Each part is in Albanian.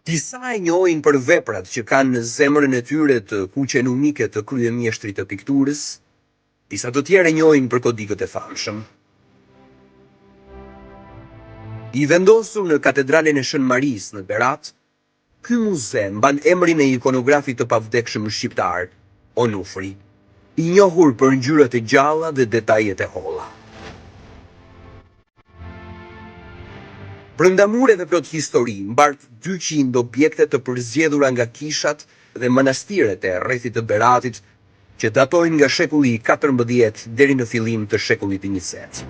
Disa e njohin për veprat që kanë në zemrën e tyre të kuqen unike të kryemjeshtrit të pikturës, disa të tjerë e njohin për kodikët e famshëm. I vendosur në katedralen e Shën Maris në Berat, ky muze mban emrin e ikonografit të pavdekshëm shqiptar, Onufri, i njohur për ngjyrat e gjalla dhe detajet e holla. Brenda mureve plot histori mbart 200 objekte të përzgjedhura nga kishat dhe manastiret e rrethit të Beratit, që datojnë nga shekulli i 14 deri në fillim të shekullit 20.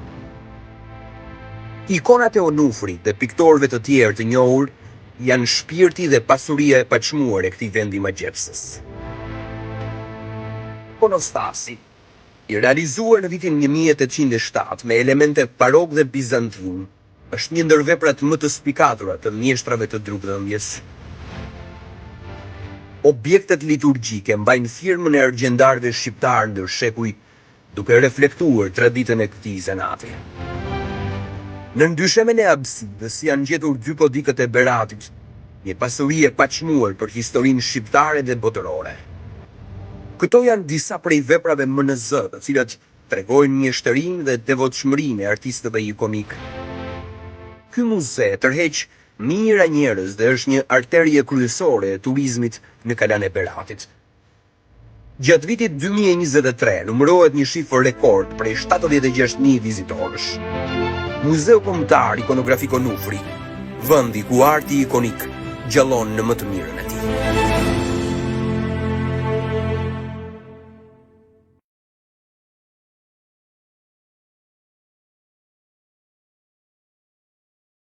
Ikonat e Onufrit dhe piktorëve të tjerë të njohur janë shpirti dhe pasuria e paçmuar e këtij vendi magjepsës. Ikonostasi, i realizuar në vitin 1807 me elemente barok dhe bizantin, është një ndër veprat më të spikatura të mjeshtrave të drugdhëmbjes. Objektet liturgjike mbajnë firmën e argjendarëve shqiptar ndër shekuj, duke reflektuar traditën e këtij zanati. Në ndyshemen e absidës janë gjetur 2 kodikët e Beratit, një pasuri e paçmuar për historinë shqiptare dhe botërore. Këto janë disa prej veprave MNZ, të cilat tregojnë mjeshtërinë dhe devotshmërinë e artistëve ikonik. Ky muze tërheq mijëra njerëz dhe është një arterie kryesore e turizmit në Kalan e Beratit. Gjatë vitit 2023 numërohet një shifër rekord prej 76.000 vizitorësh. Muzeu Kombëtar Ikonografik Onufri, vendi ku arti ikonik gjallon në më të mirën e tij.